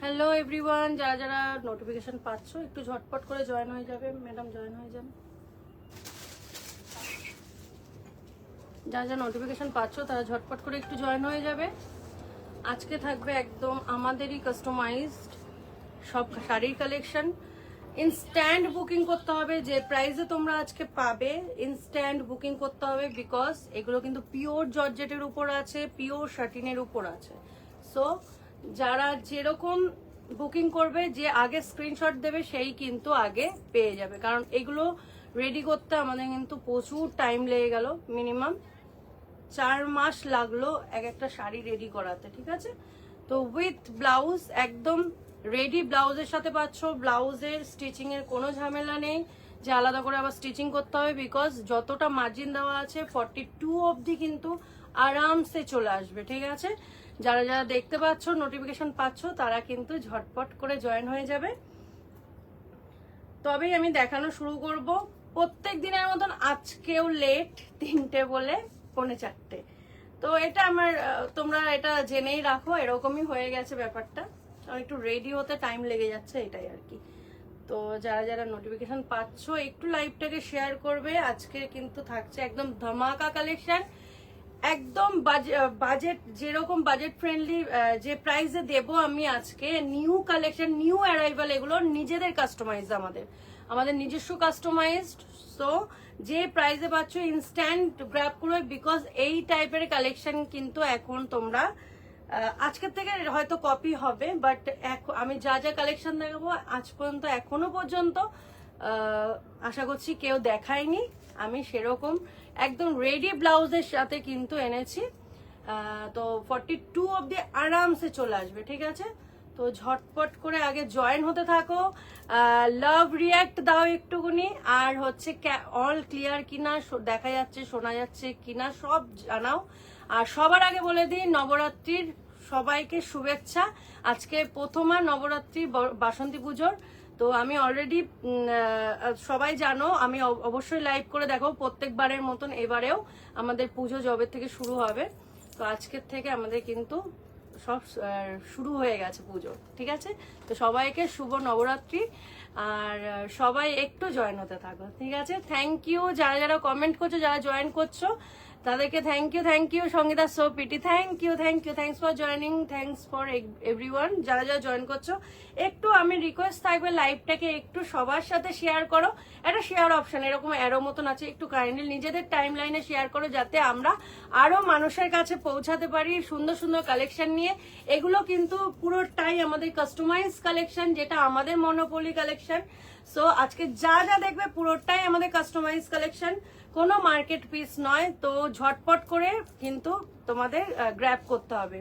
Hello everyone, যারা যারা notification পাচ্ছ একটু ঝটপট করে জয়েন হয়ে যাবে। ম্যাডাম জয়েন হয়ে যান। যারা যারা নোটিফিকেশন পাচ্ছ তারা ঝটপট করে একটু জয়েন হয়ে যাবে। আজকে থাকবে একদম আমাদেরই কাস্টমাইজড সব শাড়ির কালেকশন। ইনস্ট্যান্ট বুকিং করতে হবে, যে প্রাইসে তোমরা আজকে পাবে ইনস্ট্যান্ট বুকিং করতে হবে, বিকজ এগুলো কিন্তু পিওর জর্জেটের উপর আছে, পিওর শাটিনের উপর আছে। সো যারা যেরকম বুকিং করবে, যে আগে স্ক্রিনশট দেবে সেই কিন্তু আগে পেয়ে যাবে, কারণ এগুলো রেডি করতে আমাদের কিন্তু প্রচুর টাইম লেগে গেল। মিনিমাম 4 মাস লাগলো এক একটা শাড়ি রেডি করাতে, ঠিক আছে। তো উইথ ব্লাউজ, একদম রেডি ব্লাউজের সাথে পাচ্ছ। ব্লাউজের স্টিচিং এর কোনো ঝামেলা নেই যে আলাদা করে আবার স্টিচিং করতে হবে, বিকজ যতটা মার্জিন দেওয়া আছে 42 অবধি কিন্তু আরামসে চলে আসবে, ঠিক আছে। যারা যারা দেখতে পাচ্ছ নোটিফিকেশন পাচ্ছ তারা কিন্তু ঝটপট করে জয়েন হয়ে যাবে। তবেই আমি দেখানো শুরু করব। প্রত্যেক দিনের মতন আজকেও লেট, 3টে বলে 3:45। তো এটা আমার, তোমরা এটা জেনেই রাখো, এরকমই হয়ে গেছে ব্যাপারটা। একটু রেডি হতে টাইম লেগে যাচ্ছে, এটাই আর কি। তো যারা যারা নোটিফিকেশন পাচ্ছ একটু লাইভটাকে শেয়ার করবে। আজকে কিন্তু থাকছে একদম ধামাকা কালেকশন, একদম বাজেট, যেরকম বাজেট ফ্রেন্ডলি যে প্রাইসে দেব আমি আজকে। নিউ কালেকশন, নিউ অ্যারাইভাল, এগুলো নিজেদের কাস্টমাইজ, আমাদের নিজস্ব কাস্টমাইজড। সো যে প্রাইসে পাচ্ছ ইনস্ট্যান্ট গ্র্যাব করবে, বিকজ এই টাইপের কালেকশন কিন্তু এখন তোমরা আজকের থেকে হয়তো কপি হবে, বাট আমি যা যা কালেকশন দেখাবো আজ পর্যন্ত এখনো পর্যন্ত আশা করছি কেউ দেখায়নি। আমি সেরকম একদম রেডি ব্লাউজের সাথে কিন্তু এনেছি। তো 42 অবধি আরামসে চলে আসবে, ঠিক আছে। তো ঝটপট করে আগে জয়েন হতে থাকো, লাভ রিয়াক্ট দাও একটুকুনি, আর হচ্ছে অল ক্লিয়ার কিনা দেখা যাচ্ছে, শোনা যাচ্ছে কিনা সব জানাও। আর সবার আগে বলে দিই, নবরাত্রির সবাইকে শুভেচ্ছা। আজকে প্রথমা নবরাত্রি বাসন্তী পুজোর। তো আমি অলরেডি, সবাই জানো, আমি অবশ্যই লাইভ করে দেখো প্রত্যেকবারের মতন এবারেও আমাদের পুজো জবে থেকে শুরু হবে। তো আজকের থেকে আমাদের কিন্তু সব শুরু হয়ে গেছে পুজো, ঠিক আছে। তো সবাইকে শুভ নবরাত্রি, আর সবাই একটু জয়েন হতে থাকো, ঠিক আছে। থ্যাংক ইউ যারা যারা কমেন্ট করছো, যারা জয়েন করছো তাদেরকে থ্যাংক ইউ। সঙ্গীতা সো পিটি, thank you, thanks for joining, thanks for everyone. যারা যারা জয়েন করছো একটু আমি রিকোয়েস্ট থাকবে লাইভটাকে একটু সবার সাথে শেয়ার করো। একটা শেয়ার অপশন এরকম অ্যারো মতন আছে, একটু কাইন্ডলি নিজেদের টাইম লাইনে শেয়ার করো, যাতে আমরা আরো মানুষের কাছে পৌঁছাতে পারি সুন্দর সুন্দর কালেকশন নিয়ে। এগুলো কিন্তু পুরোটাই আমাদের কাস্টমাইজ কালেকশন, যেটা আমাদের মনোপলি কালেকশন। সো আজকে যা যা দেখবে পুরোটাই আমাদের কাস্টমাইজ কালেকশন, কোনো মার্কেট পিস নয়। তো ঝটপট করে কিন্তু তোমাদের গ্র্যাব করতে হবে,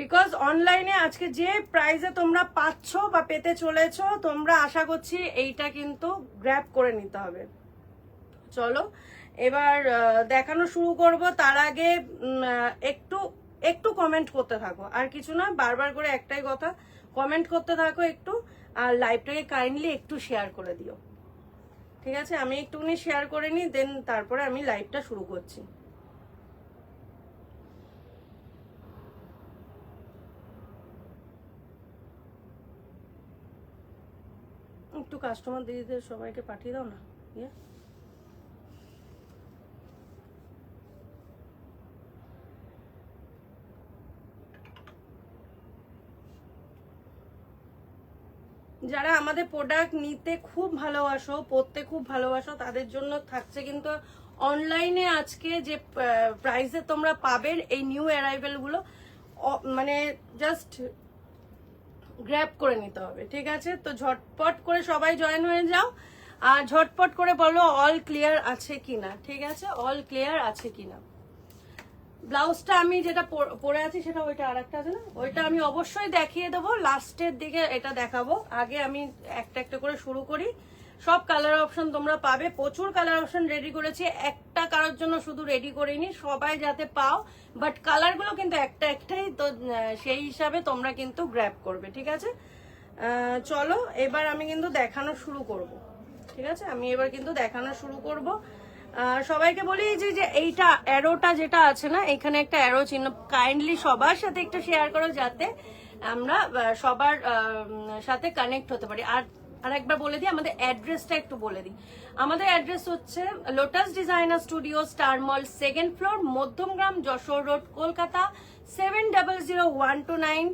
বিকজ অনলাইনে আজকে যে প্রাইসে তোমরা পাচ্ছ বা পেতে চলেছো, তোমরা আশা করছি এইটা কিন্তু গ্র্যাব করে নিতে হবে। চলো এবার দেখানো শুরু করব। তার আগে একটু একটু কমেন্ট করতে থাকো, আর কিছু না, বারবার করে একটাই কথা, কমেন্ট করতে থাকো একটু, আর লাইভটাকে কাইন্ডলি একটু শেয়ার করে দিও, ঠিক আছে। আমি একটুখানি শেয়ার করে নিই, দেন তারপরে আমি লাইভটা শুরু করছি। একটু কাস্টমার দিদিদের সবাইকে পাঠিয়ে দাও না, ইয়ে। যারা আমাদের প্রোডাক্ট নিতে খুব ভালোবাসো, পরতে খুব ভালোবাসো, তাদের জন্য থাকছে কিন্তু অনলাইনে আজকে যে প্রাইসে তোমরা পাবে এই নিউ অ্যারাইভেল গুলো, মানে জাস্ট গ্র্যাব করে নিতে হবে, ঠিক আছে। তো ঝটপট করে সবাই জয়েন হয়ে যাও, আর ঝটপট করে বলো অল ক্লিয়ার আছে কিনা, ঠিক আছে, অল ক্লিয়ার আছে কিনা। ব্লাউজটা আমি যেটা পরে আছি সেটা, ওইটা আর একটা আছে না, ওইটা আমি অবশ্যই দেখিয়ে দেবো লাস্টের দিকে, এটা দেখাবো। আগে আমি একটা একটা করে শুরু করি। সব কালার অপশন তোমরা পাবে, প্রচুর কালার অপশন রেডি করেছি, একটা কারোর জন্য শুধু রেডি করিনি, সবাই যাতে পাও, বাট কালারগুলো কিন্তু একটাই। তো সেই হিসাবে তোমরা কিন্তু গ্র্যাব করবে, ঠিক আছে। চলো এবার আমি কিন্তু দেখানো শুরু করব, ঠিক আছে। আমি এবার কিন্তু দেখানো শুরু করব। সবাইকে বলি যে এইটা অ্যারোটা যেটা আছে না, এখানে একটা অ্যারো চিহ্ন, কাইন্ডলি সবার সাথে একটু শেয়ার করো, যাতে আমরা সবার সাথে কানেক্ট হতে পারি। আর একবার বলে দিই আমাদের অ্যাড্রেসটা একটু বলে দিই। আমাদের অ্যাড্রেস হচ্ছে লোটাস ডিজাইনার স্টুডিও, স্টার মল, 2nd floor, Madhyamgram, Jessore road, Kolkata 700129।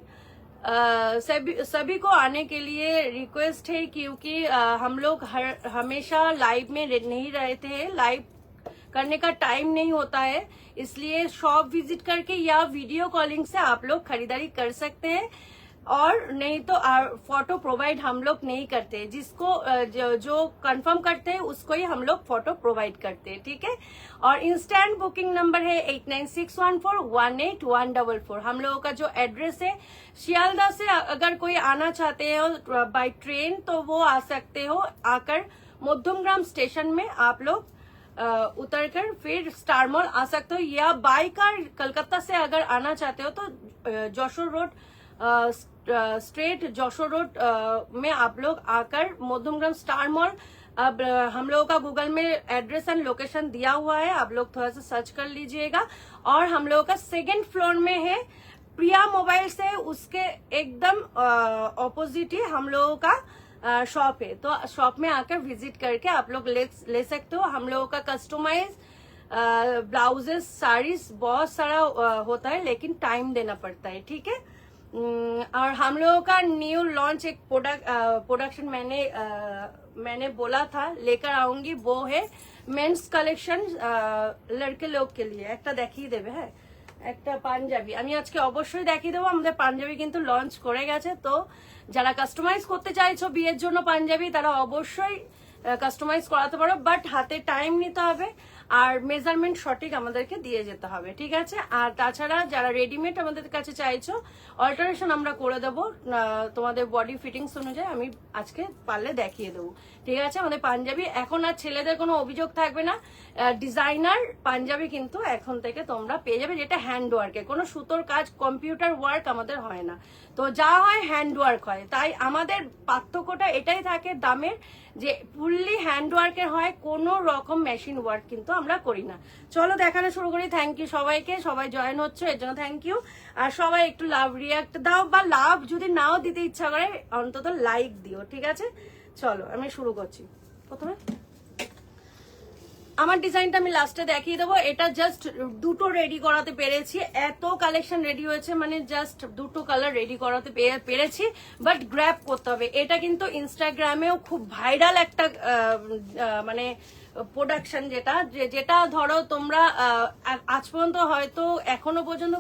सभी को आने के लिए रिक्वेस्ट है, क्योंकि हम लोग हमेशा लाइव में नहीं रहते हैं, लाइव करने का टाइम नहीं होता है, इसलिए शॉप विजिट करके या वीडियो कॉलिंग से आप लोग खरीदारी कर सकते हैं, और नहीं तो फोटो प्रोवाइड हम लोग नहीं करते। जिसको जो कंफर्म करते हैं उसको ही हम लोग फोटो प्रोवाइड करते हैं, ठीक है। और इंस्टेंट बुकिंग नंबर है 8961418144। हम लोगों का जो एड्रेस है शियालदा से अगर कोई आना चाहते हो बाय ट्रेन तो वो आ सकते हो, आकर मध्यमग्राम स्टेशन में आप लोग उतरकर फिर स्टार मॉल आ सकते हो, या बाई कार कलकत्ता से अगर आना चाहते हो तो Jessore road straight Jessore road में आप लोग आकर मध्यमग्राम स्टार मॉल, अब हम लोगों का गूगल में एड्रेस एंड लोकेशन दिया हुआ है, आप लोग थोड़ा सा सर्च कर लीजिएगा। और हम लोगों का 2nd फ्लोर में है प्रिया मोबाइल से, उसके एकदम ऑपोजिट ही हम लोगों का शॉप है। तो शॉप में आकर विजिट करके आप लोग ले सकते हो। हम लोगों का कस्टमाइज ब्लाउजेस, साड़ीज बहुत सारा होता है, लेकिन टाइम देना पड़ता है, ठीक है। और हम लोगों का न्यू लॉन्च एक प्रोडक्शन मैंने बोला था लेकर आऊंगी, वो है मेंस कलेक्शन लड़के लोग के लिए। একটা দেখিয়ে দেবে, হ্যাঁ একটা পাঞ্জাবি আমি আজকে অবশ্যই দেখিয়ে দেবো। আমাদের পাঞ্জাবি কিন্তু লঞ্চ করে গেছে, তো যারা কাস্টমাইজ করতে চাইছো বিয়ের জন্য পাঞ্জাবি তারা অবশ্যই কাস্টমাইজ করাতে পারো, বাট হাতে টাইম নিতে হবে আর মেজারমেন্ট সঠিক আমাদেরকে দিয়ে যেতে হবে, ঠিক আছে। আর তাছাড়া যারা রেডিমেড আমাদের কাছে চাইছো অল্টারেশন আমরা করে দেবো, তোমাদের বডি ফিটিংস অনুযায়ী আমি আজকে পারলে দেখিয়ে দেবো, ঠিক আছে। আমাদের পাঞ্জাবি এখন আর ছেলেদের কোনো অভিযোগ থাকবে না, ডিজাইনার পাঞ্জাবি কিন্তু এখন থেকে তোমরা পেয়ে যাবে, যেটা হ্যান্ড ওয়ার্কে, কোনো সুতোর কাজ কম্পিউটার ওয়ার্ক আমাদের হয় না, তো যা হয় হ্যান্ড ওয়ার্ক হয়। তাই আমাদের পার্থক্যটা এটাই থাকে দামের, যে ফুললি হ্যান্ড ওয়ার্কের হয়, কোনো রকম মেশিন ওয়ার্ক কিন্তু আমরা করি না। চলো দেখানো শুরু করি। থ্যাংক ইউ সবাইকে, সবাই জয়েন হচ্ছে এর জন্য থ্যাংক ইউ। আর সবাই একটু লাভ রিয়াক্ট দাও, বা লাভ যদি নাও দিতে ইচ্ছা করে অন্তত লাইক দিও, ঠিক আছে। চলো আমি শুরু করছি। প্রথমে আমার ডিজাইনটা আমি লাস্টে দেখিয়ে দেবো। এটা জাস্ট দুটো রেডি করাতে পেরেছি, এত কালেকশন রেডি হয়েছে, মানে জাস্ট দুটো কালার রেডি করাতে পেরেছি, বাট গ্র্যাব করতে হবে। এটা কিন্তু ইনস্টাগ্রামেও খুব ভাইরাল একটা মানে প্রোডাকশন, যেটা ধরো তোমরা আজ পর্যন্ত হয়তো এখনো পর্যন্ত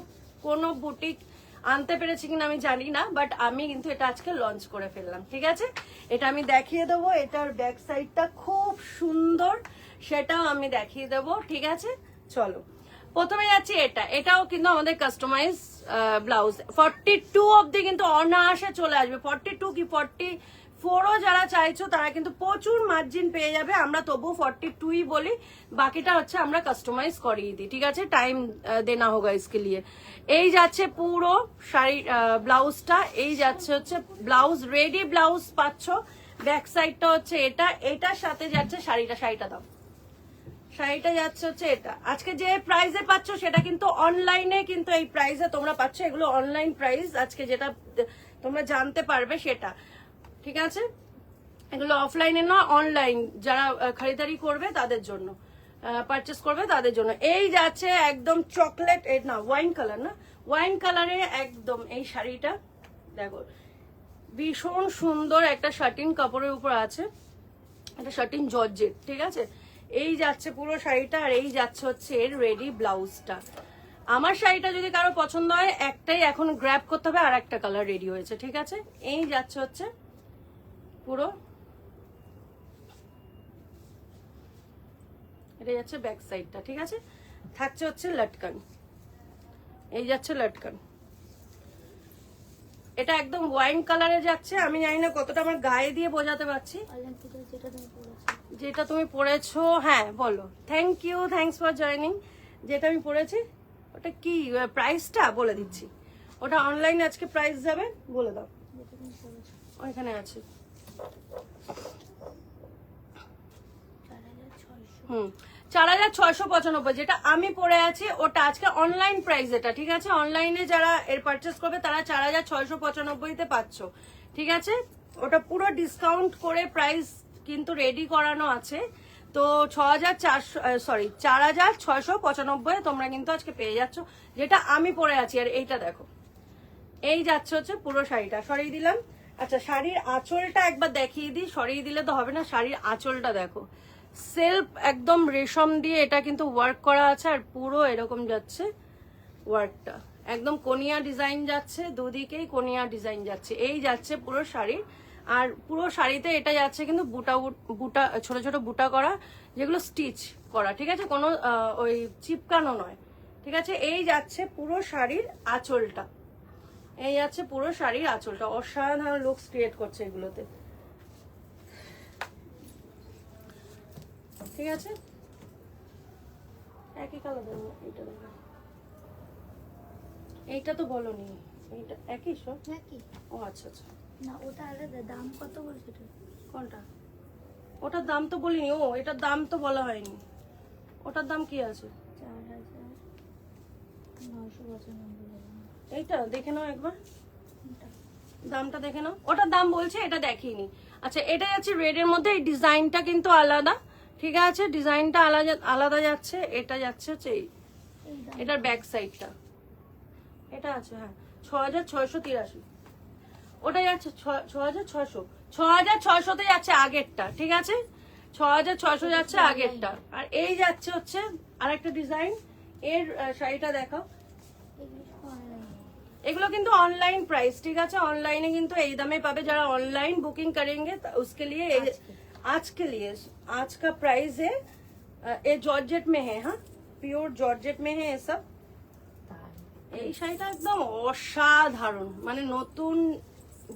কোনো বুটিক আনতে পেরেছি কিনা আমি জানি না, বাট আমি কিন্তু এটা আজকে লঞ্চ করে ফেললাম, ঠিক আছে। এটা আমি দেখিয়ে দেবো, এটার ব্যাক সাইডটা খুব সুন্দর, সেটাও আমি দেখিয়ে দেবো, ঠিক আছে। চলো প্রথমে যাচ্ছি এটাও কিন্তু আমাদের কাস্টমাইজ ব্লাউজ। 42 অব্দি কিন্তু অনায়াসে চলে আসবে, 42 কি 44ও যারা চাইছো তারা কিন্তু প্রচুর মার্জিন পেয়ে যাবে। আমরা তবু 42ই বলি, বাকিটা হচ্ছে আমরা কাস্টমাইজ করিয়ে দিই, ঠিক আছে। টাইম দেনা হোগা ইসকে লিয়ে। এই যাচ্ছে পুরো শাড়ি ব্লাউজটা, এই যাচ্ছে হচ্ছে ব্লাউজ, রেডি ব্লাউজ পাচ্ছ। ব্যাক সাইডটা হচ্ছে এটার সাথে যাচ্ছে শাড়িটা দাও, শাড়িটা যাচ্ছে হচ্ছে এটা। আজকে যে প্রাইসে পাচ্ছ সেটা কিন্তু অনলাইনে কিন্তু এই প্রাইসে তোমরা পাচ্ছ, এগুলো অনলাইন প্রাইস আজকে যেটা তোমরা জানতে পারবে সেটা, ঠিক আছে। এগুলো অফলাইনে না, অনলাইন যারা খরিদারি করবে তাদের জন্য, পারচেস করবে তাদের জন্য। এই যাচ্ছে একদম চকলেট, না ওয়াইন কালার, না ওয়াইন কালারে একদম এই শাড়িটা দেখো, ভীষণ সুন্দর একটা শার্টিন কাপড়ের উপর আছে, একটা শার্টিন জর্জেট, ঠিক আছে। এই যাচ্ছে পুরো শাড়িটা, আর এই যাচ্ছে হচ্ছে এর রেডি ব্লাউজটা। আমার শাড়িটা যদি কারো পছন্দ হয় একটাই এখন গ্র্যাব করতে হবে, আর একটা কালার রেডি হয়েছে, ঠিক আছে। এই যাচ্ছে হচ্ছে পুরো, এটা যাচ্ছে ব্যাক সাইডটা, ঠিক আছে। থাকছে হচ্ছে লটকান, এই যাচ্ছে লটকান। এটা একদম ওয়াইন কালারে যাচ্ছে, আমি জানি না কতটা আমার গায়ে দিয়ে বোঝাতে পারছি। যেটা তুমি পড়েছো, হ্যাঁ বলো। Thank you, thanks for joining. যেটা আমি পড়েছি ওটা কি প্রাইসটা বলে দিচ্ছি, ওটা অনলাইনে আজকে প্রাইস যাবে, বলে দাও। ওইখানে আছে, 4,695, যেটা আমি পরে আছি ওটা আজকে অনলাইন প্রাইস, এটা ঠিক আছে। অনলাইনে যারা এর পারচেস করবে তারা 4,695-তে পাচ্ছ, ঠিক আছে। ওটা পুরো ডিসকাউন্ট করে প্রাইস কিন্তু রেডি করানো আছে। তো 4,695 তোমরা কিন্তু আজকে পেয়ে যাচ্ছ, যেটা আমি পরে আছি। আর এইটা দেখো, এই যাচ্ছে হচ্ছে পুরো শাড়িটা, সরিয়ে দিলাম। আচ্ছা, শাড়ির আঁচলটা একবার দেখিয়ে দিই, সরিয়ে দিলে তো হবে না। শাড়ির আঁচলটা দেখো, সেলফ একদম রেশম দিয়ে এটা কিন্তু ওয়ার্ক করা আছে, আর পুরো এরকম যাচ্ছে ওয়ার্কটা, একদম কোনিয়া ডিজাইন যাচ্ছে, দুদিকেই কোনিয়া ডিজাইন যাচ্ছে। এই যাচ্ছে পুরো শাড়ি, আর পুরো শাড়িতে এটা যাচ্ছে কিন্তু বুটা বুটা, ছোট ছোট বুটা করা, যেগুলো স্টিচ করা, ঠিক আছে, কোনো ওই চিপকানো নয়, ঠিক আছে। এই যাচ্ছে পুরো শাড়ির আঁচলটা, এই যাচ্ছে পুরো শাড়ির আঁচলটা, অসাধারণ লুকস ক্রিয়েট করছে এগুলোতে, ঠিক আছে। একই কালার দেবো, এইটা দেবো, এইটা তো বলনি, এইটা একই সব একই। ও আচ্ছা আচ্ছা, না ওটা আলাদা, দাম কত বলছে? কোনটা? ওটার দাম তো বলিনি, ও এটার দাম তো বলা হয়নি। ওটার দাম কি আছে? 4,995। এইটা দেখে নাও একবার, দামটা দেখে নাও। ওটার দাম বলছে, এটা দেখিনি। আচ্ছা, এটা যাচ্ছে রেড এর মধ্যে, এই ডিজাইনটা কিন্তু আলাদা, ঠিক আছে, ডিজাইনটা আলাদা আলাদা যাচ্ছে। এটা যাচ্ছে হচ্ছে এটার ব্যাক সাইডটা, এটা আছে, হ্যাঁ 6,683। ওটা যাচ্ছে 6,600তে যাচ্ছে আগেরটা, ঠিক আছে, 6,600 যাচ্ছে আগেরটা। আর এই যাচ্ছে হচ্ছে আরেকটা ডিজাইন, এর শাড়িটা দেখাও। এগুলো কিন্তু অনলাइन प्राइस, ठीक है। ऑनलाइन কিন্তু এই দামে পাবে, যারা ऑनलाइन बुकिंग करेंगे उसके लिए आज के लिए आज का प्राइस है, ये जॉर्जेट में है, हाँ प्योर जॉर्जेट में है ये सब। এই শাড়িটা একদম অসাধারণ, মানে নতুন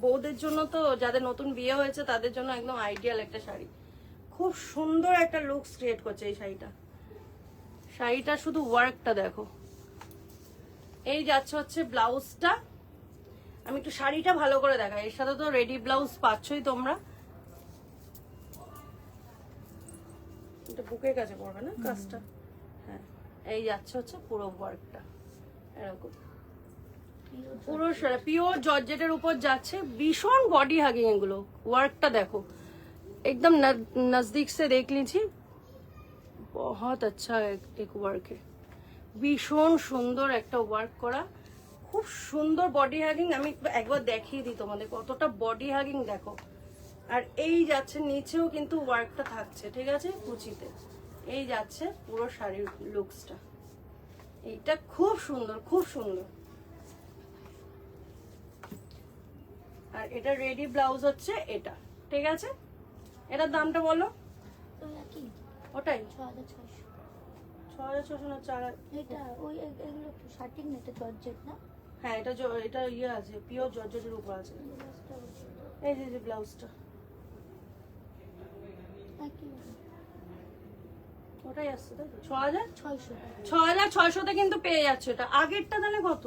বউদের জন্য, তো যাদের নতুন বিয়ে হয়েছে তাদের জন্য একদম আইডিয়াল একটা শাড়ি, খুব সুন্দর একটা লুকস ক্রিয়েট করছে এই শাড়িটা। শাড়িটা শুধু ওয়ার্কটা দেখো। এই যাচ্ছে হচ্ছে ব্লাউজটা, আমি একটু শাড়িটা ভালো করে দেখাই, এর সাথে তো রেডি ব্লাউজ পাচ্ছই তোমরা। এটা বুকের কাছে পড়বে না কাজটা, হ্যাঁ। এই যাচ্ছে হচ্ছে পুরো ওয়ার্কটা এরকম, পুরো পিওর জর্জেটের উপর যাচ্ছে, ভীষণ বডি হাগিং এগুলো। ওয়ার্কটা দেখো, একদম नजदीक से देख लीजिए, बहुत अच्छा एक वर्क है, ভীষণ সুন্দর একটা ওয়ার্ক করা, খুব সুন্দর বডি হাগিং। আমি একবার দেখিয়ে দিই তোমাদের কতটা বডি হাগিং দেখো। আর এই যাচ্ছে নিচেও কিন্তু ওয়ার্কটা থাকছে, ঠিক আছে, কুচিতে। এই যাচ্ছে পুরো শাড়ির লুকসটা, এইটা খুব সুন্দর, খুব সুন্দর। আর এটা রেডি ব্লাউজ হচ্ছে এটা, ঠিক আছে। এটার দামটা বলো। ওটাই 6,600 না 4, এটা ওই এগুলো শার্টিং না, এটা জর্জেট না? হ্যাঁ এটা এটা ইয়ে আছে, পিওর জর্জেটের উপর আছে। এই যে ব্লাউজটা ওটাই আসছে, তাই তো 6,600তে কিন্তু পেয়ে যাচ্ছে। এটা আগেরটা তাহলে কত?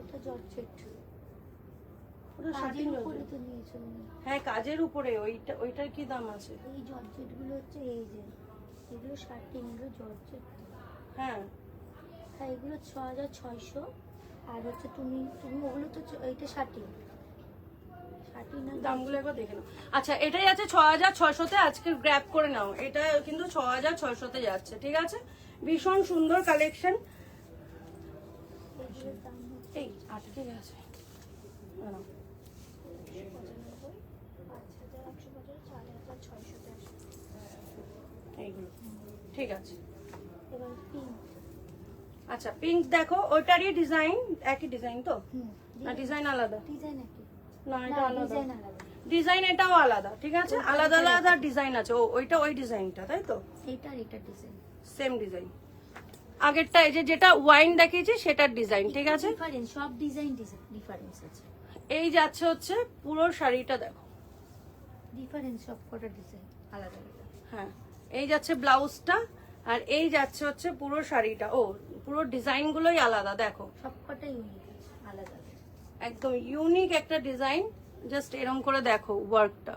ওটা জর্জেট, ওটা শার্টিং জর্জেট, হ্যাঁ কাজের উপরে। ওইটার কি দাম আছে? এই জর্জেট গুলো হচ্ছে এই যে এগুলো শার্টিং, এগুলো জর্জেট, হ্যাঁ হ্যাঁ এগুলো 6,600। আর হচ্ছে তুমি ওগুলো তো এইটা শার্টিং, দামগুলো একবার দেখে নাও। আচ্ছা এটাই আছে 6,600তে, আজকে গ্র্যাব করে নাও। এটা কিন্তু 6,600তে যাচ্ছে, ঠিক আছে। ভীষণ সুন্দর কালেকশন। এই আটকে গেছে, এইগুলো ঠিক আছে। আচ্ছা পিঙ্ক দেখো, ওইটারই ডিজাইন, একই ডিজাইন তো না? ডিজাইন আলাদা? ডিজাইন একই না, এটা আলাদা ডিজাইন, এটাও আলাদা, ঠিক আছে। আলাদা আলাদা ডিজাইন আছে। ওইটা ওই ডিজাইনটা, তাই তো? এটা ডিজাইন সেম ডিজাইন। আগেরটা এই যে যেটা ওয়াইন দেখিয়েছি সেটার ডিজাইন, ঠিক আছে। ডিফারেন্স, সব ডিজাইন ডিফারেন্স আছে। এই যাচ্ছে হচ্ছে পুরো শাড়িটা দেখো, ডিফারেন্স, সব কটা ডিজাইন আলাদা আলাদা। হ্যাঁ এই যাচ্ছে ব্লাউজটা, আর এই যাচ্ছে হচ্ছে পুরো শাড়িটা। ও পুরো ডিজাইন গুলোই আলাদা দেখো, সবকটাই ইউনিক আলাদা, একদম ইউনিক একটা ডিজাইন। জাস্ট এরকম করে দেখো ওয়ার্কটা,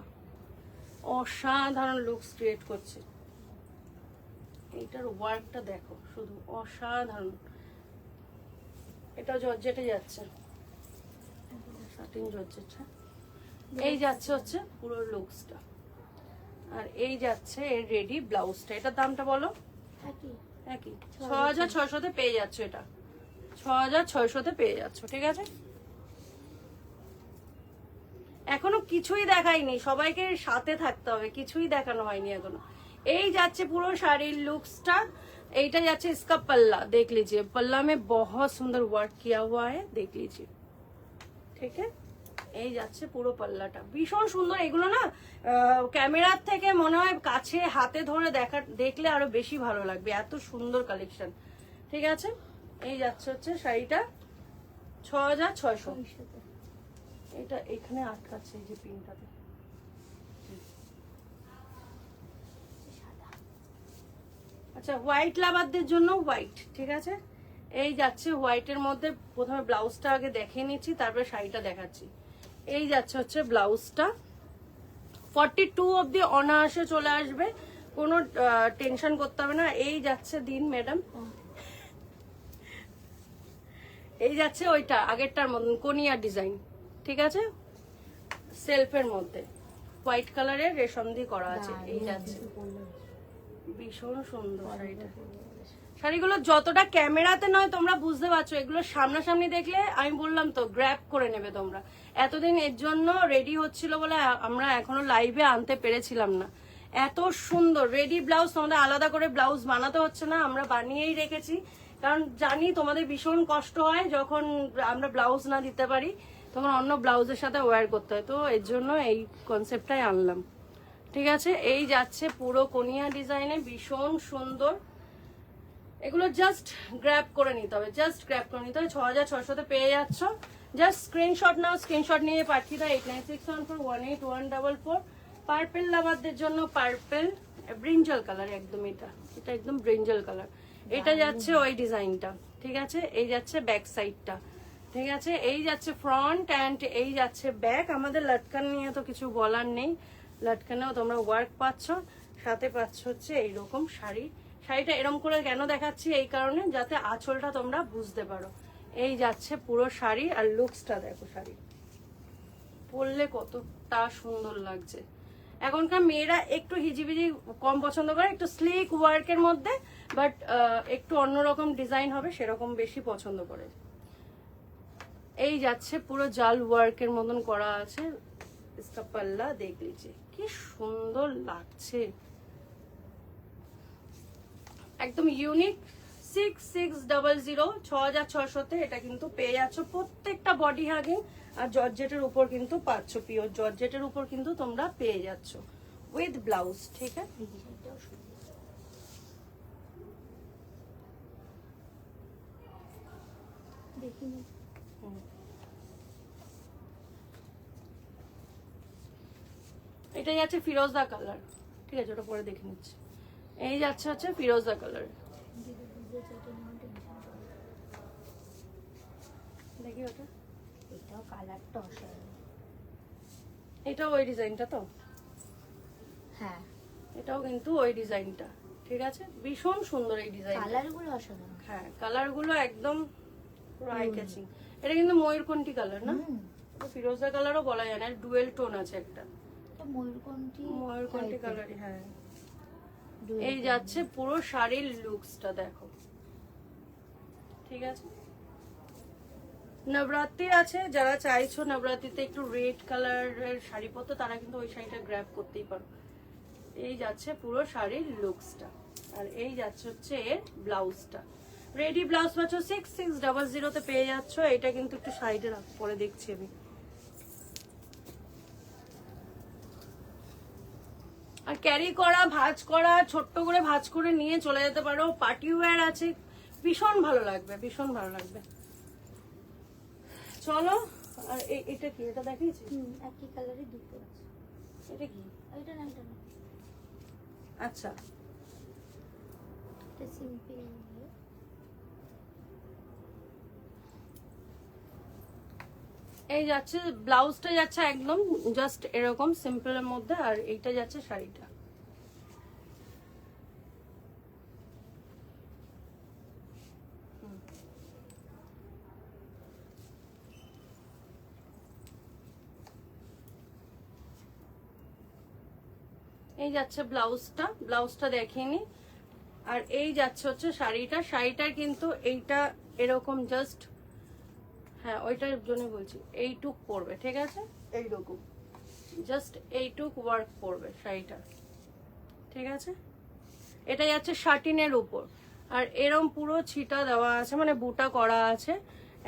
অসাধারণ লুকস ক্রিয়েট করছে। এইটার ওয়ার্কটা দেখো শুধু অসাধারণ। এটা জর্জেটে যাচ্ছে, সাটিন জর্জেট। এই যাচ্ছে হচ্ছে পুরো লুকসটা, আর এই যাচ্ছে এর রেডি ব্লাউজটা। এটার দামটা বলো? একই একই 6600-তে পেয়ে যাচ্ছ। এটা 6600-তে পেয়ে যাচ্ছ, ঠিক আছে। এখনো কিছুই দেখাইনি, সবাইকে সাথে থাকতে হবে, কিছুই দেখানো হয়নি এখনো। এই যাচ্ছে পুরো শাড়ির লুকসটা। এইটা যাচ্ছে इसका पल्ला, देख लीजिए पल्ला में बहुत सुंदर वर्क किया हुआ है, देख लीजिए, ঠিক আছে। এই যাচ্ছে পুরো পাল্লাটা, ভীষণ সুন্দর। এগুলো না ক্যামেরার থেকে মনে হয় কাছে হাতে ধরে দেখলে আরো বেশি ভালো লাগবে, এত সুন্দর কালেকশন, ঠিক আছে। এই যাচ্ছে হচ্ছে শাড়িটা 6600। এটা এখানে আটকাচ্ছে এই যে পিনটাতে। আচ্ছা, হোয়াইট লাভারদের জন্য হোয়াইট, ঠিক আছে। এই যাচ্ছে হোয়াইটের মধ্যে, প্রথমে ব্লাউজটা আগে দেখিয়ে নিচ্ছি, তারপরে শাড়িটা দেখাচ্ছি। এই যাচ্ছে হচ্ছে ব্লাউজটা, 42 অব্দি অনায়াসে চলে আসবে, কোনো টেনশন করতে হবে না। এই যাচ্ছে দিন ম্যাডাম, এই যাচ্ছে ওইটা আগেরটার মতন কোনিয়া ডিজাইন, ঠিক আছে, সেলফের মধ্যে হোয়াইট কালারের রেশম দিয়ে করা আছে। এই যাচ্ছে ভীষণ সুন্দর শাড়িটা। শাড়িগুলো যতটা ক্যামেরাতে নয় তোমরা বুঝতে পারছো, এগুলো সামনাসামনি দেখলে আমি বললাম তো গ্র্যাব করে নেবে তোমরা। এতদিন এর জন্য রেডি হচ্ছিল বলে আমরা এখনো লাইভে আনতে পেরেছিলাম না। এত সুন্দর রেডি ব্লাউজ, তোমাদের আলাদা করে ব্লাউজ বানাতে হচ্ছে না, আমরা বানিয়েই রেখেছি। কারণ জানি তোমাদের ভীষণ কষ্ট হয় যখন আমরা ব্লাউজ না দিতে পারি, তখন অন্য ব্লাউজের সাথে ওয়্যার করতে হয়, তো এর জন্য এই কনসেপ্টটাই আনলাম, ঠিক আছে। এই যাচ্ছে পুরো কোনিয়া ডিজাইনে, ভীষণ সুন্দর। এগুলো জাস্ট গ্র্যাব করে নিতে হবে, জাস্ট গ্র্যাব করে নিতে হবে। 6600-তে পেয়ে যাচ্ছ। জাস্ট স্ক্রিনশট নাও, স্ক্রিনশট নিয়ে পাঠিয়ে দাও 8961418144। পার্পেল লাভারদের জন্য পার্পেল ব্রিঞ্জাল কালার, একদম এটা একদম ব্রিঞ্জাল কালার। এটা যাচ্ছে ওই ডিজাইনটা, ঠিক আছে। এই যাচ্ছে ব্যাক সাইডটা, ঠিক আছে। এই যাচ্ছে ফ্রন্ট অ্যান্ড এই যাচ্ছে ব্যাক। আমাদের লটকান নিয়ে তো কিছু বলার নেই, লটকানেও তোমরা ওয়ার্ক পাচ্ছ, সাথে পাচ্ছ হচ্ছে এইরকম শাড়ি। শাড়িটা এরকম করে কেন দেখাচ্ছি, এই কারণে যাতে আঁচলটা তোমরা বুঝতে পারো। এই যাচ্ছে পুরো শাড়ি, আর লুকসটা দেখো, শাড়ি পরলে কতটা সুন্দর লাগছে। এখনকার মেয়েরা একটু হিজিবিজি কম পছন্দ করে, একটু স্লিক ওয়ার্কের মধ্যে, বাট একটু অন্যরকম ডিজাইন হবে সেরকম বেশি পছন্দ করে। এই যাচ্ছে পুরো জাল ওয়ার্কের মতন করা আছে, इसका पल्ला देख लीजिए, কি সুন্দর লাগছে, একদম ইউনিক। 6600 6600-তে এটা কিন্তু পেয়ে যাচ্ছ। প্রত্যেকটা বডি হাগিং আর জর্জেটের উপর কিন্তু পাচ্ছ, পিওর জর্জেটের উপর কিন্তু তোমরা পেয়ে যাচ্ছ উইথ ব্লাউজ, ঠিক আছে। এটা যাচ্ছে ফিরোজা কালার, ঠিক আছে, ওটা পরে দেখে নিচ্ছি। এই যাচ্ছে হচ্ছে ফিরোজা কালার, দেখি ওটা, এটাও কালারটা অসাধারণ। এটাও ওই ডিজাইনটা তো, হ্যাঁ এটাও কিন্তু ওই ডিজাইনটা, ঠিক আছে। ভীষণ সুন্দর এই ডিজাইন, কালারগুলো অসাধারণ। হ্যাঁ কালারগুলো একদম পুরো আই ক্যাচিং। এটা কিন্তু ময়ূরকণ্ঠী কালার না, ফিরোজা কালারও বলা যায় না, ডুয়েল টোন আছে একটা, ময়ূরকণ্ঠী কালারই, হ্যাঁ। এই যাচ্ছে পুরো শাড়ির লুকসটা দেখো, ঠিক আছে। নবরাত্রি আছে, যারা চাইছো নবরাত্রিতে একটু রেড কালারের শাড়ি পরতে, তারা কিন্তু ওই শাড়িটা গ্র্যাব করতেই পারো। এই যাচ্ছে পুরো শাড়ির লুকসটা, আর এই যাচ্ছে হচ্ছে এর ব্লাউজটা। রেডি ব্লাউজ পাচ্ছ 6600-তে পেয়ে যাচ্ছ। এটা কিন্তু একটু সাইডে রাখ, পরে দেখছি আমি। আর ক্যারি করা, ভাঁজ করা, ছোট্ট করে ভাঁজ করে নিয়ে চলে যেতে পারো। পার্টি ওয়্যার আছে, ভীষণ ভালো লাগবে, ভীষণ ভালো লাগবে। চলো, আর এটা কি, এটা দেখিয়েছি একই কালারে দুটো আছে। এটা কি, এটা না, এটা না, আচ্ছা এটা সিম্পল। এই যাচ্ছে ব্লাউজটা, যাচ্ছে একদম জাস্ট এরকম সিম্পলের মধ্যে, আর এইটা যাচ্ছে শাড়িটা। এই যাচ্ছে ব্লাউজটা দেখিয়ে নি। আর এই যাচ্ছে হচ্ছে শাড়িটার কিন্তু এইটা এরকম জাস্ট, হ্যাঁ ওইটার জন্য বলছি, এইটুক পড়বে, ঠিক আছে, এইরকম জাস্ট এইটুক ওয়ার্ক পড়বে শাড়িটা, ঠিক আছে। এটা যাচ্ছে শাটিনের উপর, আর এরকম পুরো ছিটা দেওয়া আছে, মানে বুটা করা আছে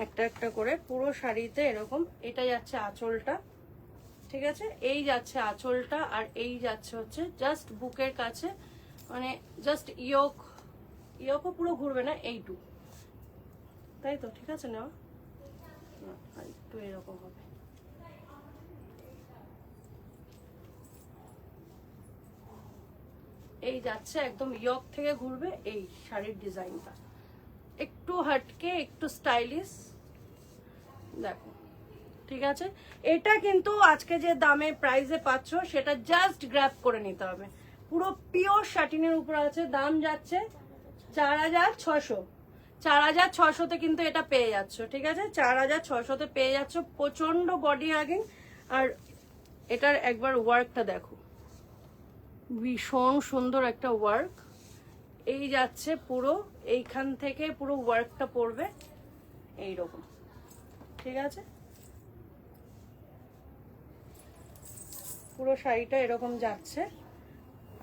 একটা একটা করে পুরো শাড়িতে এরকম। এটা যাচ্ছে আঁচলটা, ঠিক আছে, এই যাচ্ছে আঁচলটা, আর এই যাচ্ছে হচ্ছে জাস্ট বুকের কাছে, মানে জাস্ট ইয়োকও পুরো ঘুরবে না, এইটুক, তাই তো, ঠিক আছে। নেওয়া না, আর একটু এরকম হবে। এই যাচ্ছে একদম ইয়ক থেকে ঘুরবে, এই শাড়ির ডিজাইনটা একটু হাটকে, একটু স্টাইলিশ, দেখো, ঠিক আছে। এটা কিন্তু আজকে যে দামে প্রাইসে পাচ্ছ সেটা জাস্ট গ্র্যাব করে নিতে হবে। পুরো পিওর শাটিনের উপর আছে, দাম যাচ্ছে 4,600। 4,600তে কিন্তু এটা পেয়ে যাচ্ছ, ঠিক আছে, 4,600তে পেয়ে যাচ্ছ। প্রচন্ড বডি হাগিং, আর এটার একবার ওয়ার্কটা দেখো, ভীষণ সুন্দর একটা ওয়ার্ক। এই যাচ্ছে পুরো এইখান থেকে পুরো ওয়ার্কটা পড়বে এইরকম, ঠিক আছে। পুরো শাড়িটা এরকম যাচ্ছে,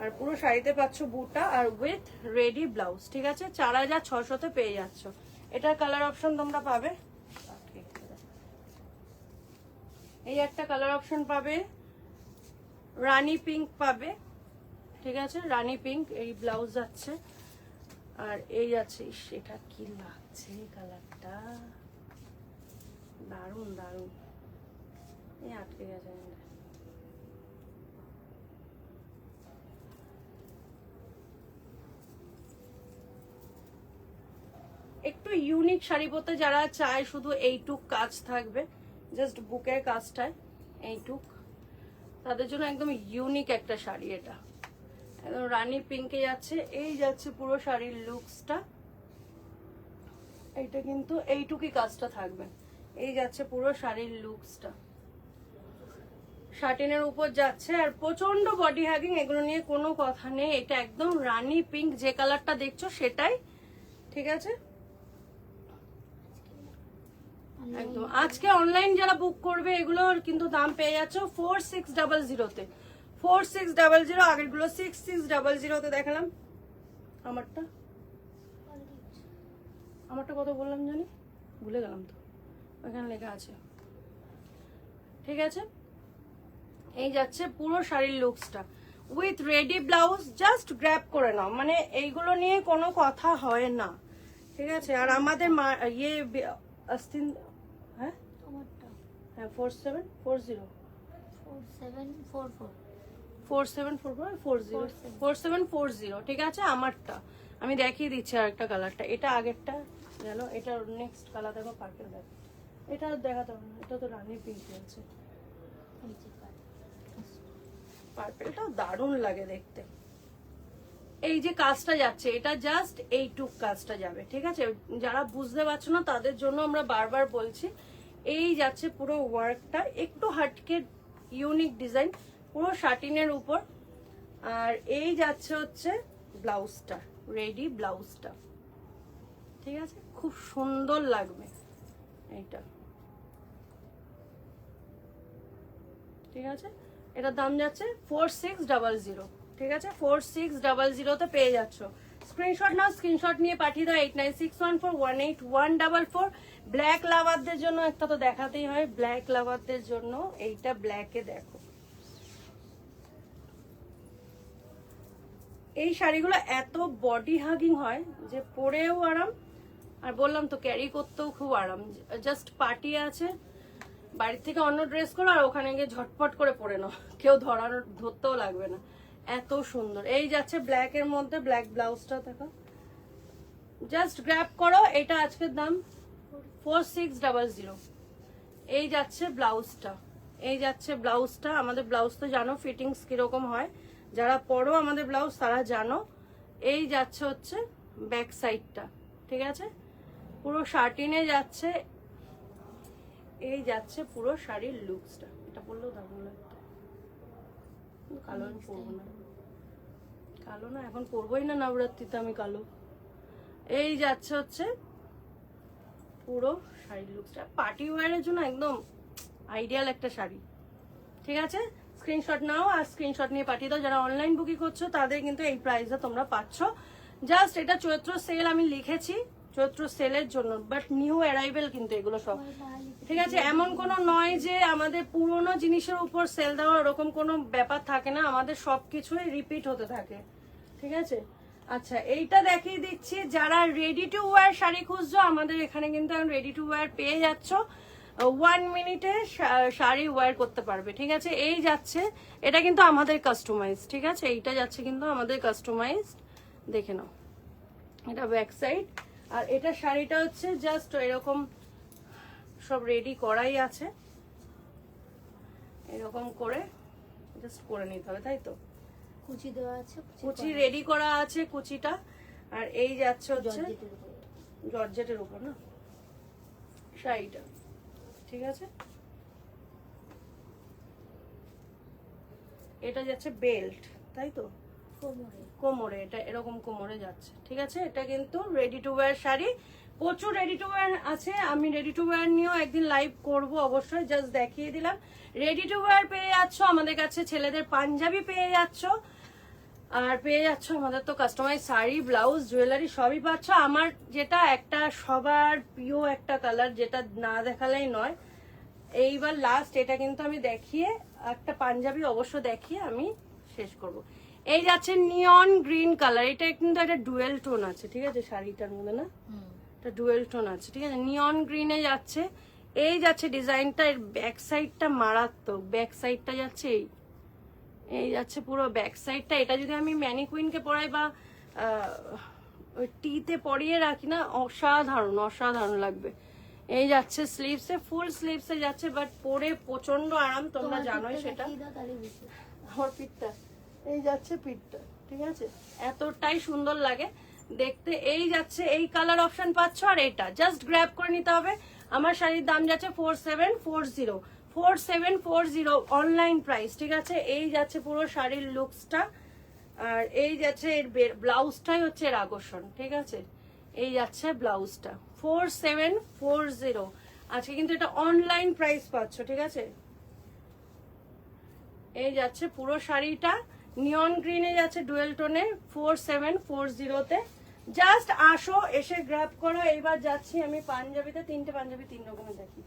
আর পুরো শাড়িতে পাচ্ছ বুটা আর উইথ রেডি ব্লাউজ, ঠিক আছে। 4,600তে পেয়ে যাচ্ছ। এটার কালার অপশন তোমরা পাবে, এই একটা কালার অপশন পাবে, রানী পিঙ্ক পাবে, ঠিক আছে, রানী পিঙ্ক। এই ব্লাউজ যাচ্ছে, আর এই যাচ্ছে, এটা কি লাগছে কালারটা, দারুন দারুন। এই আটকে গেছে, একটু ইউনিক শাড়ি পরতে যারা চায়, শুধু এইটুক কাজ থাকবে, জাস্ট বুকের কাজটায় এইটুক, তাদের জন্য একদম ইউনিক একটা শাড়ি। এটা একদম রানী পিঙ্কে যাচ্ছে, এই যাচ্ছে পুরো শাড়ির লুকসটা, এইটা কিন্তু এইটুকুই কাজটা থাকবে, এই যাচ্ছে পুরো শাড়ির লুকসটা, শাটিনের উপর যাচ্ছে, আর প্রচন্ড বডি হ্যাগিং, এগুলো নিয়ে কোনো কথা নেই। এটা একদম রানী পিঙ্ক, যে কালারটা দেখছো সেটাই, ঠিক আছে। একদম আজকে অনলাইন যারা বুক করবে এগুলোর কিন্তু দাম পেয়ে যাচ্ছ 4600-তে, 4600। আগেরগুলো 6600-তে দেখালাম। আমারটা কত বললাম জানি, ভুলে গেলাম তো, ওখানে লেখা আছে, ঠিক আছে। এই যাচ্ছে পুরো শাড়ির লুকসটা with ready blouse, just grab করে নাও, মানে এইগুলো নিয়ে কোনো কথা হয় না, ঠিক আছে। আর আমাদের ইয়ে আস্তিন, হ্যাঁ 4740, ঠিক আছে। আমারটা আমি দেখিয়ে দিচ্ছি আর একটা কালারটা, এটা আগেরটা গেল, এটা নেক্সট কালার দেখো, পার্পল দেখো, এটা দেখাতে হবে না, এটা তো রানী পিঙ্ক আছে, পার্পলটাও দারুণ লাগে দেখতে। এই যে কাজটা যাচ্ছে, এটা জাস্ট এইটুক কাজটা যাবে, ঠিক আছে। যারা বুঝতে পারছো না তাদের জন্য আমরা বারবার বলছি, এই যাচ্ছে পুরো ওয়ার্কটা, একটু হাটকে ইউনিক ডিজাইন, পুরো শাটিনের উপর, আর এই যাচ্ছে হচ্ছে ব্লাউজটা, রেডি ব্লাউজটা, ঠিক আছে, খুব সুন্দর লাগবে এইটা, ঠিক আছে। এটার দাম যাচ্ছে 4600, ঠিক আছে, 4600তে পেয়ে যাচ্ছ। স্ক্রিনশট নাও, স্ক্রিনশট নিয়ে পাঠিয়ে দাও 8961418144। ব্ল্যাক লাভারদের জন্য একটা তো দেখাতেই হয়, ব্ল্যাক লাভারদের জন্য এইটা ব্ল্যাকে দেখো, এই শাড়িগুলো এত বডি হাগিং হয় যে পরেও আরাম, আর বললাম তো ক্যারি করতেও খুব আরাম। জাস্ট পার্টি আছে, বাড়ির থেকে অন্য ড্রেস করো আর ওখানে গিয়ে ঝটপট করে পরে নাও, কেউ ধরতেও লাগবে না, এত সুন্দর। এই যাচ্ছে ব্ল্যাক এর মধ্যে, ব্ল্যাক ব্লাউজটা দেখো, জাস্ট গ্র্যাব করো। এটা আজকের দাম 4600। এই যাচ্ছে ব্লাউজটা, এই যাচ্ছে ব্লাউজটা। আমাদের ব্লাউজ তো জানো ফিটিংস কিরকম হয়, যারা পরো আমাদের ব্লাউজ তারা জানো। এই যাচ্ছে হচ্ছে ব্যাক সাইডটা, ঠিক আছে, পুরো শার্টিনে যাচ্ছে, এই যাচ্ছে পুরো শাড়ির লুকসটা। এটা পরলেও দারুণ লাগতো, কালো আমি পরবো না, কালো না, এখন পরবোই না নবরাত্রিতে আমি কালো। এই যাচ্ছে হচ্ছে পুরো শাড়ির লুকসটা, পার্টি ওয়্যারের জন্য একদম আইডিয়াল একটা শাড়ি। ঠিক আছে, স্ক্রিনশট নাও আর স্ক্রিনশট নিয়ে পাঠিয়ে দাও। যারা অনলাইন বুকিং করছো তাদের কিন্তু এই প্রাইসে তোমরা পাচ্ছ। জাস্ট এটা চৈত্র সেল আমি লিখেছি, চৈত্র সেলের জন্য, বাট নিউ অ্যারাইভেল কিন্তু এগুলো সব। ঠিক আছে, এমন কোনো নয় যে আমাদের পুরোনো জিনিসের উপর সেল দেওয়া, এরকম কোনো ব্যাপার থাকে না, আমাদের সবকিছুই রিপিট হতে থাকে। ঠিক আছে, আচ্ছা এইটা দেখিয়ে দিচ্ছি। যারা রেডি টু ওয়্যার শাড়ি খুঁজছো, আমাদের এখানে কিন্তু রেডি টু ওয়্যার পেয়ে যাচ্ছ। 1 মিনিটে শাড়ি ওয়্যার করতে পারবে। ঠিক আছে, এই যাচ্ছে, এটা কিন্তু আমাদের কাস্টমাইজ। ঠিক আছে, এইটা যাচ্ছে কিন্তু আমাদের কাস্টমাইজ, দেখে নাও। এটা ব্যাক সাইড, আর এটা শাড়িটা হচ্ছে জাস্ট এরকম সব রেডি করাই আছে, এরকম করে জাস্ট করে নিতে হবে, তাই তো? কুচি দেওয়া আছে, কুচি রেডি করা আছে, কুচিটা। আর এই যাচ্ছে হচ্ছে জর্জেটের উপর না শাড়িটা। ঠিক আছে, এটা যাচ্ছে বেল্ট, তাই তো? কোমরে, এটা এরকম কোমরে যাচ্ছে। ঠিক আছে, এটা কিন্তু রেডি টু ওয়্যার শাড়ি, প্রচুর রেডি টু ওয়্যার আছে। আমি রেডি টু ওয়্যার নিয়েও একদিন লাইভ করব অবশ্যই, জাস্ট দেখিয়ে দিলাম। রেডি টু ওয়্যার পেয়ে যাচ্ছ আমাদের কাছে, ছেলেদের পাঞ্জাবি পেয়ে যাচ্ছ, আর পেয়ে যাচ্ছ আমাদের তো কাস্টমাইজ শাড়ি, ব্লাউজ, জুয়েলারি সবই পাচ্ছ। আমার যেটা একটা সবার প্রিয় একটা কালার, যেটা না দেখালেই নয়, এইবার লাস্ট এটা কিন্তু আমি দেখিয়ে একটা পাঞ্জাবি অবশ্য দেখিয়ে আমি শেষ করব। এই যাচ্ছে নিয়ন গ্রিন কালার, এটা কিন্তু একটা ডুয়েল টোন আছে। ঠিক আছে, শাড়িটার মধ্যে না এটা ডুয়েল টোন আছে। ঠিক আছে, নিয়ন গ্রিনে যাচ্ছে। এই যাচ্ছে ডিজাইনটা, এর ব্যাক সাইডটা মারাত্মক, ব্যাক সাইডটা যাচ্ছে এই যাচ্ছে পুরো ব্যাক সাইডটা। এটা যদি আমি ম্যানিকুইনকে পরাই বা ওই টিতে পরিয়ে রাখি না, অসাধারণ অসাধারণ লাগবে। এই যাচ্ছে স্লিভসে, ফুল স্লিভসে যাচ্ছে, বাট পরে প্রচন্ড আরাম, তোমরা জানোই সেটা। আমার পিঠটা, এই যাচ্ছে পিঠটা। ঠিক আছে, এতটাই সুন্দর লাগে দেখতে। এই যাচ্ছে, এই কালার অপশন পাচ্ছ, আর এটা জাস্ট গ্র্যাব করে নিতে হবে। আমার শাড়ির দাম যাচ্ছে 4740, 4740 অনলাইন প্রাইস। ঠিক আছে, এই যাচ্ছে পুরো শাড়ির লুকসটা, আর এই যাচ্ছে এর ব্লাউজটাই হচ্ছে এর আকর্ষণ। ঠিক আছে, এই যাচ্ছে ব্লাউজটা 4740। আজকে কিন্তু এটা অনলাইন প্রাইস পাচ্ছ। ঠিক আছে, এই যাচ্ছে পুরো শাড়িটা নিয়ন গ্রিনে যাচ্ছে, ডুয়েল টোনে, 4740-তে। জাস্ট আসো, এসে গ্র্যাব করো। এইবার যাচ্ছি আমি পাঞ্জাবিতে, 3টে পাঞ্জাবি 3 রকমের দেখি।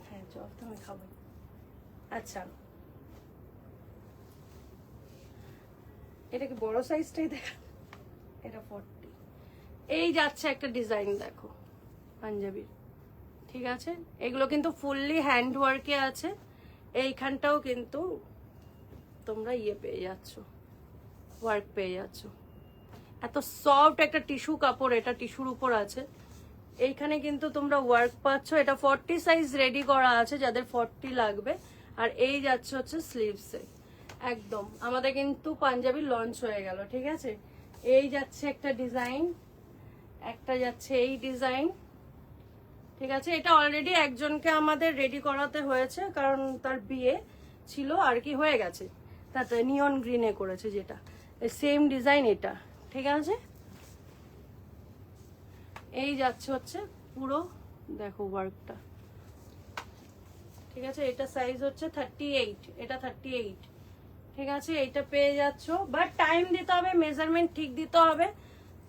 হ্যাঁ চল, তো আমি খাবো। আচ্ছা, এটা কি বড় সাইজটাই দেখা, এটা 40। এই যাচ্ছে একটা ডিজাইন দেখো পাঞ্জাবির। ঠিক আছে, এগুলো কিন্তু ফুললি হ্যান্ড ওয়ার্কে আছে। এইখানটাও কিন্তু তোমরা পেয়ে যাচ্ছ, ওয়ার্ক পেয়ে যাচ্ছ। এত সফট একটা টিস্যু কাপড়, এটা টিস্যুর উপর আছে। এইখানে কিন্তু তোমরা ওয়ার্ক পাচ্ছ। এটা 40 সাইজ রেডি করা আছে যাদের 40 লাগবে। আর এই যাচ্ছে হচ্ছে স্লিভসে, একদম আমাদের কিন্তু পাঞ্জাবি লঞ্চ হয়ে গেল। ঠিক আছে, এই যাচ্ছে একটা ডিজাইন, একটা যাচ্ছে এই ডিজাইন। ঠিক আছে, এটা অলরেডি একজনকে আমাদের রেডি করাতে হয়েছে, কারণ তার বিয়ে ছিল আর কি, হয়ে গেছে। তাতে নিয়ন গ্রিনে করেছে, যেটা সেম ডিজাইন এটা। ঠিক আছে, এই যাচ্ছে হচ্ছে পুরো দেখো ওয়ার্কটা। ঠিক আছে, এটা সাইজ হচ্ছে 38, এটা 38। ঠিক আছে, এইটা পেয়ে যাচ্ছ, বাট টাইম দিতে হবে, মেজারমেন্ট ঠিক দিতে হবে,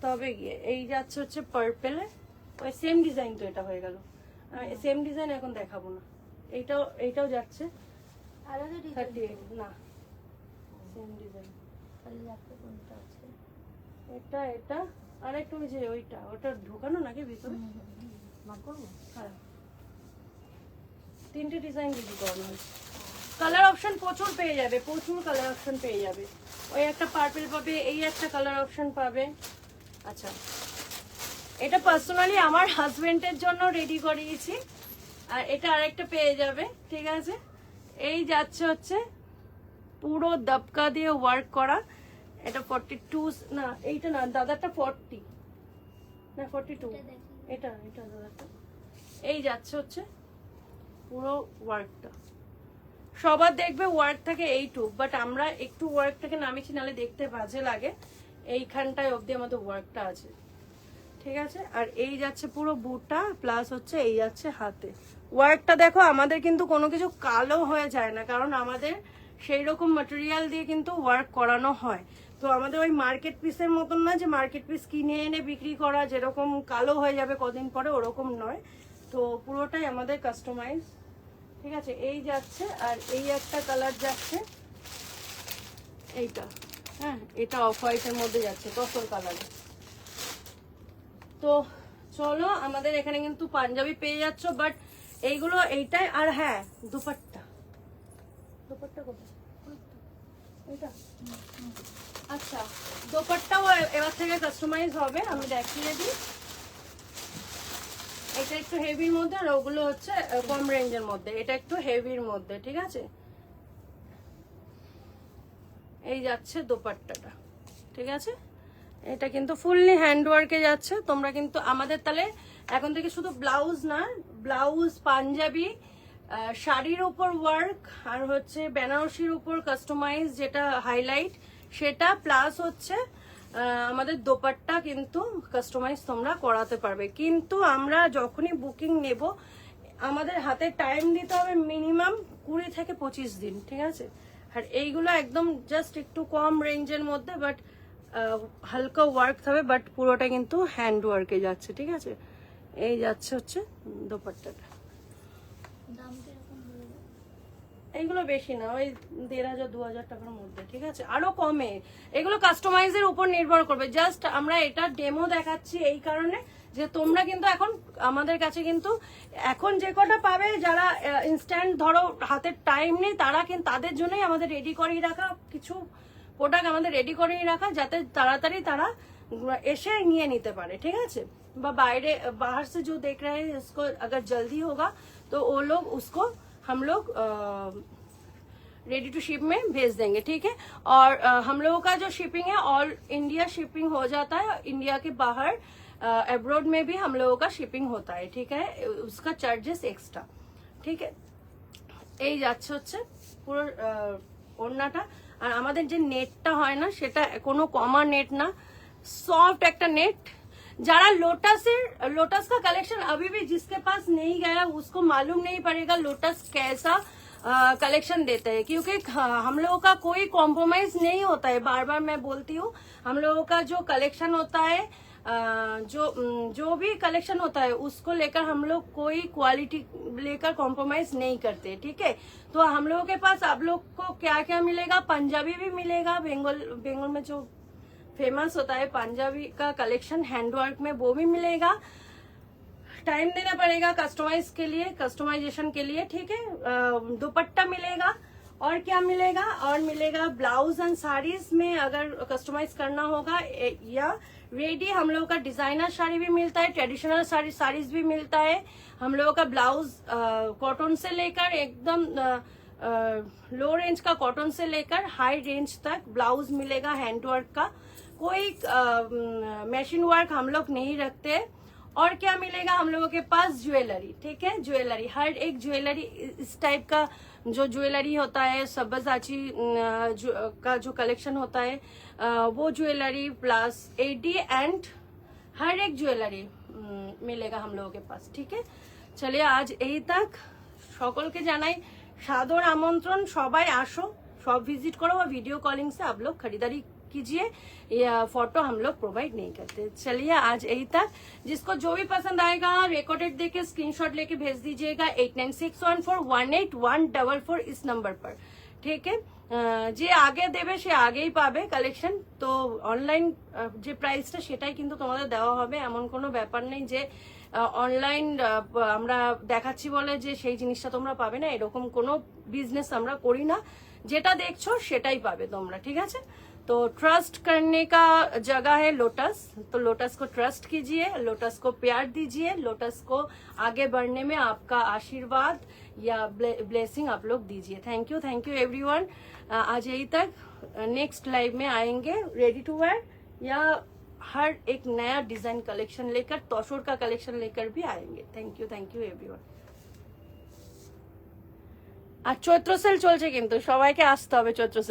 তবে গিয়ে। এই যাচ্ছে হচ্ছে পার্পেলে, ওই সেম ডিজাইন তো এটা হয়ে গেল, সেম ডিজাইন এখন দেখাবো না। এইটাও যাচ্ছে 38, না সেম ডিজাইন। এটা আর একটু যে ওটা ঢোকানো নাকি ভিতরে, হ্যাঁ 3টে ডিজাইন রেডি করানো হয়েছে। কালার অপশন প্রচুর পেয়ে যাবে, প্রচুর কালার অপশন পেয়ে যাবে। ওই একটা পার্পল পাবে, এই একটা কালার অপশন পাবে। আচ্ছা, এটা পার্সোনালি আমার হাজবেন্ডের জন্য রেডি করিয়েছি, আর এটা আরেকটা পেয়ে যাবে। ঠিক আছে, এই যাচ্ছে হচ্ছে পুরো দবকা দিয়ে ওয়ার্ক করা। এটা 42, না এইটা না দাদাটা 40, না 42, এটা দাদাটা। এই যাচ্ছে হচ্ছে পুরো ওয়ার্কটা। সবার দেখবে ওয়ার্ক থাকে এইটুক, বাট আমরা একটু ওয়ার্কটাকে নামিয়েছি, নাহলে দেখতে বাজে লাগে। এইখানটায় অবধি আমাদের ওয়ার্কটা আছে, ঠিক আছে। আর এই যাচ্ছে পুরো বুটটা, প্লাস হচ্ছে এই যাচ্ছে হাতে। ওয়ার্কটা দেখো আমাদের কিন্তু কোনো কিছু কালো হয়ে যায় না, কারণ আমাদের সেই রকম ম্যাটেরিয়াল দিয়ে কিন্তু ওয়ার্ক করানো হয়। তো আমাদের ওই মার্কেট পিসের মতন না যে মার্কেট পিস কিনে এনে বিক্রি করা, যেরকম কালো হয়ে যাবে কদিন পরে, ওরকম নয়। তো পুরোটাই আমাদের কাস্টমাইজ, ঠিক আছে। এই যাচ্ছে, আর এই একটা কালার যাচ্ছে এইটা, হ্যাঁ, এটা অফ হোয়াইটের মধ্যে যাচ্ছে, তসর কালারে। তো চলো, আমাদের এখানে কিন্তু পাঞ্জাবি পেয়ে যাচ্ছ, বাট এইগুলো এইটাই। আর হ্যাঁ, দুপাট্টা, দুপাট্টা কোথায়? এইটা, আচ্ছা, দোপাট্টাও এবার থেকে কাস্টমাইজ হবে, আমি দেখিয়ে দিই। এটা একটু হেভির মধ্যে, আর ওগুলো হচ্ছে কম রেঞ্জের মধ্যে। এটা একটু হেভির মধ্যে, ঠিক আছে। এই যাচ্ছে দোপাট্টাটা, ঠিক আছে। এটা কিন্তু ফুললি হ্যান্ডওয়ার্কে যাচ্ছে। তোমরা কিন্তু আমাদের তাহলে এখন থেকে শুধু ব্লাউজ না, ব্লাউজ, পাঞ্জাবি, শাড়ির উপর ওয়ার্ক, আর হচ্ছে বেনারসির উপর কাস্টমাইজ যেটা হাইলাইট সেটা, প্লাস হচ্ছে আমাদের দোপাট্টা কিন্তু কাস্টমাইজ তোমরা করাতে পারবে। কিন্তু আমরা যখনই বুকিং নেব, আমাদের হাতে টাইম দিতে হবে মিনিমাম 20 থেকে 25 দিন, ঠিক আছে। আর এইগুলো একদম জাস্ট একটু কম রেঞ্জের মধ্যে, বাট হালকা ওয়ার্ক হবে, বাট পুরোটা কিন্তু হ্যান্ড ওয়ার্কে যাচ্ছে, ঠিক আছে। এই যাচ্ছে হচ্ছে দোপাট্টাটা। দাম কিরকম বলবো? এইগুলো বেশি না, ওই 1500-2000 টাকার মধ্যে, ঠিক আছে। আরো কমে, এগুলো কাস্টমাইজের উপর নির্ভর করবে। জাস্ট আমরা এটা ডেমো দেখাচ্ছি এই কারণে যে তোমরা কিন্তু এখন আমাদের কাছে কিন্তু এখন যে কটা পাবে, যারা ইনস্ট্যান্ট ধরো হাতের টাইম নেই, তারা কিন্তু তাদের জন্যই আমাদের রেডি করিয়ে রাখা কিছু প্রোডাক্ট, আমাদের রেডি করিয়ে রাখা, যাতে তাড়াতাড়ি তারা এসে নিয়ে নিতে পারে, ঠিক আছে। বা বাইরে बाहर से जो देख रहे हैं इसको अगर जल्दी होगा तो वो लोग उसको हम लोग रेडी टू शिप में भेज देंगे, ठीक है। और हम लोगों का जो शिपिंग है ऑल इंडिया शिपिंग हो जाता है, इंडिया के बाहर अब्रॉड में भी हम लोगों का शिपिंग होता है, ठीक है। उसका चार्जेस एक्स्ट्रा, ठीक है। এই যাচ্ছে হচ্ছে পুরো ওড়নাটা। আর আমাদের যে নেটটা হয় না, সেটা কোনো কমা নেট না, सॉफ्ट একটা নেট। যারা लोटस का कलेक्शन अभी भी जिसके पास नहीं गया उसको मालूम नहीं पड़ेगा लोटस कैसा कलेक्शन देते हैं, क्योंकि हम लोगों का कोई कॉम्प्रोमाइज नहीं होता है। बार बार मैं बोलती हूँ, हम लोगों का जो कलेक्शन होता है, जो भी कलेक्शन होता है, उसको लेकर हम लोग कोई क्वालिटी लेकर कॉम्प्रोमाइज नहीं करते, ठीक है। तो हम लोगों के पास आप लोग को क्या क्या मिलेगा, पंजाबी भी मिलेगा, बंगाल में जो फेमस होता है पंजाबी का कलेक्शन हैंडवर्क में, वो भी मिलेगा। टाइम देना पड़ेगा कस्टमाइज के लिए, कस्टमाइजेशन के लिए, ठीक है। दुपट्टा मिलेगा, और क्या मिलेगा, और मिलेगा ब्लाउज एंड साड़ीज में अगर कस्टमाइज करना होगा, या रेडी हम लोगों का डिजाइनर साड़ी भी मिलता है, ट्रेडिशनल साड़ीज भी मिलता है। हम लोगों का ब्लाउज कॉटन से लेकर एकदम लो रेंज का कॉटन से लेकर हाई रेंज तक ब्लाउज मिलेगा हैंडवर्क का। कोई मशीन वर्क हम लोग नहीं रखते। और क्या मिलेगा हम लोगों के पास, ज्वेलरी, ठीक है। ज्वेलरी, हर एक ज्वेलरी इस टाइप का जो ज्वेलरी होता है, सब्यसाची का जो कलेक्शन होता है, वो ज्वेलरी प्लस एडी एंड हर एक ज्वेलरी मिलेगा हम लोगों के पास, ठीक है। चलिए आज यही तक, সকলকে জানাই সাদর আমন্ত্রণ, সবাই আসো, সব ভিজিট करो, और वीडियो कॉलिंग से आप लोग खरीदारी कीजिए, या फोटो हम लोग प्रोवाइड नहीं करते। चलिए आज यही तक। जिसको जो भी पसंद आएगा रिकॉर्डेड देके स्क्रीनशॉट लेके भेज दीजिएगा 8961418144 इस नंबर पर, ठीक है। যে আগে দেবে সে আগেই পাবে কালেকশন। তো অনলাইন যে প্রাইসটা সেটাই কিন্তু তোমাদের দেওয়া হবে, এমন কোনো ব্যাপার নেই যে অনলাইন আমরা দেখাচ্ছি বলে যে সেই জিনিসটা তোমরা পাবে না, এরকম কোনো বিজনেস আমরা করি না। যেটা দেখছো সেটাই পাবে তোমরা, ঠিক আছে। तो ट्रस्ट करने का जगह है लोटस, तो लोटस को ट्रस्ट कीजिए, लोटस को प्यार दीजिए, लोटस को आगे बढ़ने में आपका आशीर्वाद या ब्लेसिंग आप लोग दीजिए। Thank you everyone. आज यही तक, नेक्स्ट लाइव में आएंगे रेडी टू वेयर या हर एक नया डिजाइन कलेक्शन लेकर, तोशोर का कलेक्शन लेकर भी आएंगे। Thank you everyone. আর চৈত্র সেল চলছে কিন্তু, সবাইকে আসতে হবে চৈত্র সেল।